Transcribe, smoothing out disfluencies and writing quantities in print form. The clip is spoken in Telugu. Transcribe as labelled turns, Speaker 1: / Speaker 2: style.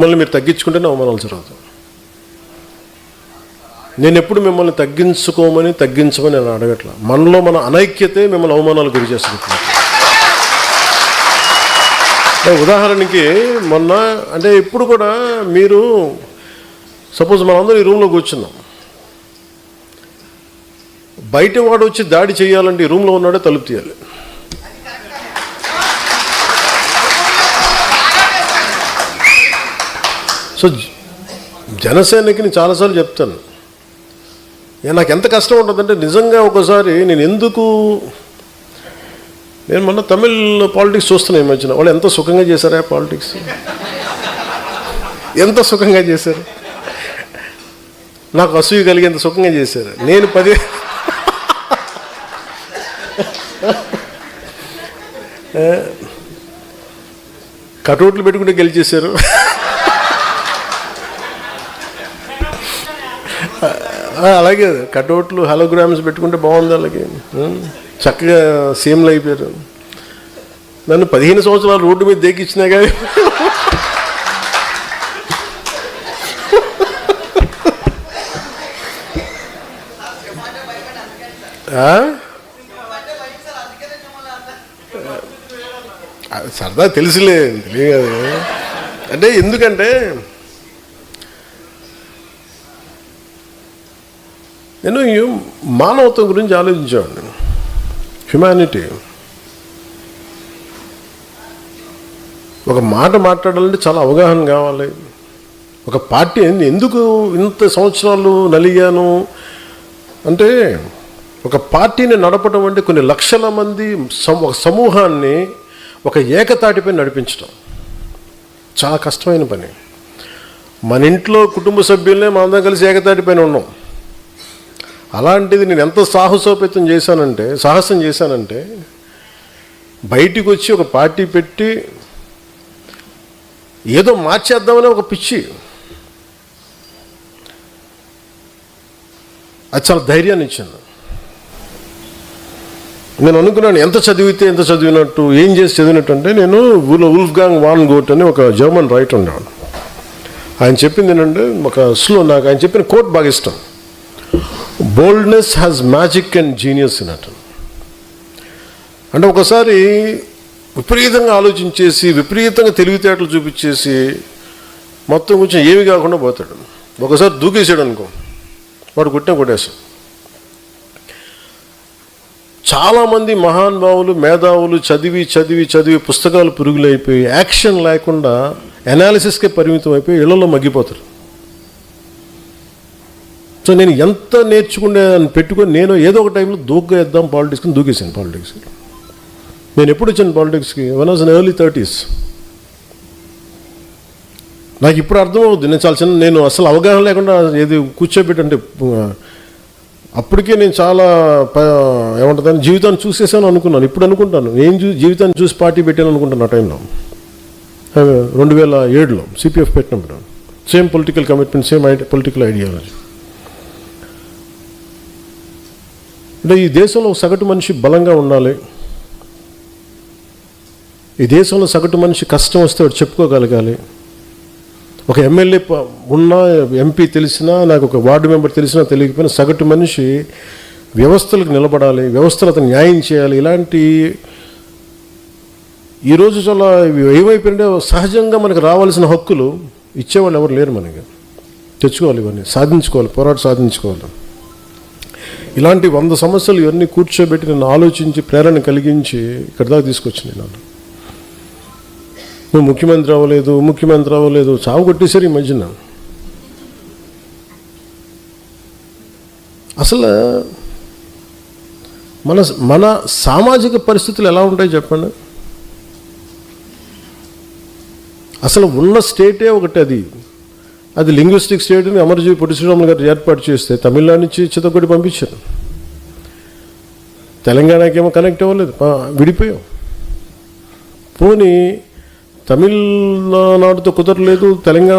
Speaker 1: మిమ్మల్ని మీరు తగ్గించుకుంటేనే అవమానాలు జరుగుతాయి. నేను ఎప్పుడు మిమ్మల్ని తగ్గించమని నేను అడగట్లా. మనలో మన అనైక్యతే మిమ్మల్ని అవమానాలు గురి చేస్తుంది. ఉదాహరణకి మొన్న అంటే ఇప్పుడు కూడా మీరు సపోజ్ మనందరూ ఈ రూమ్లో కూర్చున్నాం, బయట వాడు వచ్చి దాడి చేయాలంటే ఈ రూమ్లో ఉన్నాడే తలుపు తీయాలి. సో జనసేనకి నేను చాలాసార్లు చెప్తాను, నాకు ఎంత కష్టం ఉంటుందంటే నిజంగా ఒకసారి నేను మొన్న తమిళ్ పాలిటిక్స్ చూస్తున్నాను. ఈ మధ్యన వాళ్ళు ఎంత సుఖంగా చేశారా పాలిటిక్స్, ఎంత సుఖంగా చేశారు, నాకు అసూయ కలిగి ఎంత సుఖంగా చేశారు. నేను 10 కటౌట్లు పెట్టుకుంటే గెలిచేశారు. అలాగే కటౌట్లు హలోగ్రామ్స్ పెట్టుకుంటే బాగుంది, అలాగే చక్కగా సీఎంలు అయిపోయారు. నన్ను 15 సంవత్సరాలు రోడ్డు మీద దేకిచ్చినా కానీ సరదా తెలియదు. అంటే ఎందుకంటే నేను మానవత్వం గురించి ఆలోచించాను. హ్యుమానిటీ. ఒక మాట మాట్లాడాలంటే చాలా అవగాహన కావాలి. ఒక పార్టీ ఎందుకు ఇంత సంవత్సరాలు నలిగాను అంటే, ఒక పార్టీని నడపడం అంటే కొన్ని లక్షల మంది ఒక సమూహాన్ని ఒక ఏకతాటిపై నడిపించడం చాలా కష్టమైన పని. మన ఇంట్లో కుటుంబ సభ్యులనే మనందరం కలిసి ఏకతాటిపైన ఉన్నాం. అలాంటిది నేను ఎంత సాహసం చేశానంటే బయటికి వచ్చి ఒక పార్టీ పెట్టి ఏదో మార్చేద్దామనే ఒక పిచ్చి. అది చాలా ధైర్యాన్ని ఇచ్చింది. నేను అనుకున్నాను ఎంత చదివినట్టు, ఏం చేసి చదివినట్టు అంటే, నేను వుల్ఫ్గాంగ్ వాన్ గోట్ అని ఒక జర్మన్ రైటర్ ఉండేవాడు. ఆయన చెప్పింది ఏంటంటే, నాకు ఆయన చెప్పిన కోట్ బాగా ఇష్టం. Boldness has magic and genius in it. అంటే ఒకసారి విపరీతంగా ఆలోచించేసి విపరీతంగా తెలివితేటలు చూపించేసి మొత్తం కొంచెం ఏమి కాకుండా పోతాడు. ఒకసారి దూకేసాడు అనుకో, వాడు కొట్టేసాడు. చాలామంది మహానుభావులు మేధావులు చదివి పుస్తకాలు పురుగులైపోయి యాక్షన్ లేకుండా అనాలిసిస్కే పరిమితం అయిపోయి ఇళ్లలో మగ్గిపోతారు. సో నేను ఎంత నేర్చుకునే పెట్టుకొని నేను ఏదో ఒక టైంలో దూకేద్దాం పాలిటిక్స్ని దూకేసాను. పాలిటిక్స్కి నేను ఎప్పుడు వచ్చాను పాలిటిక్స్కి? One was in early 30s. నాకు ఇప్పుడు అర్థమవుద్ది. నేను చాలా నేను అసలు అవగాహన లేకుండా ఏది కూర్చోబెట్టంటే అప్పటికే నేను చాలా ఏమంటుందని జీవితాన్ని చూసేసాను అనుకున్నాను. ఇప్పుడు అనుకుంటాను, జీవితాన్ని చూసి పార్టీ పెట్టాను అనుకుంటాను. ఆ టైంలో 2007లో సిపిఎఫ్ పెట్టినప్పుడు same political commitment, same political ideology. అంటే ఈ దేశంలో సగటు మనిషి బలంగా ఉండాలి. ఈ దేశంలో సగటు మనిషి కష్టం వస్తే వాడు చెప్పుకోగలగాలి. ఒక ఎమ్మెల్యే ఉన్నా, ఎంపీ తెలిసినా, నాకు ఒక వార్డు మెంబర్ తెలిసినా తెలియకపోయినా సగటు మనిషి వ్యవస్థలకు నిలబడాలి, వ్యవస్థలు అతను న్యాయం చేయాలి. ఇలాంటి ఈరోజు చాలా ఏమైపోయింటే సహజంగా మనకు రావాల్సిన హక్కులు ఇచ్చేవాళ్ళు ఎవరు లేరు. మనకి తెచ్చుకోవాలి, ఇవన్నీ సాధించుకోవాలి, సాధించుకోవాలి. ఇలాంటి 100 సమస్యలు ఇవన్నీ కూర్చోబెట్టి నన్ను ఆలోచించి ప్రేరణ కలిగించి ఇక్కడ దాకా తీసుకొచ్చింది. నువ్వు ముఖ్యమంత్రి అవ్వలేదు చావు కొట్టేశారు ఈ మధ్యన. అసలు మన సామాజిక పరిస్థితులు ఎలా ఉంటాయి చెప్పండి. అసలు ఉన్న స్టేటే ఒకటి, అది లింగ్విస్టిక్ స్టేట్ని అమరజీవి పొట్టి శ్రీరాములు గారు ఏర్పాటు చేస్తే తమిళనాడు నుంచి చిత్తకొట్టి పంపించారు. తెలంగాణకేమో కనెక్ట్ అవ్వలేదు, విడిపోయాం. పోనీ తమిళనాడుతో కుదరలేదు, తెలంగాణ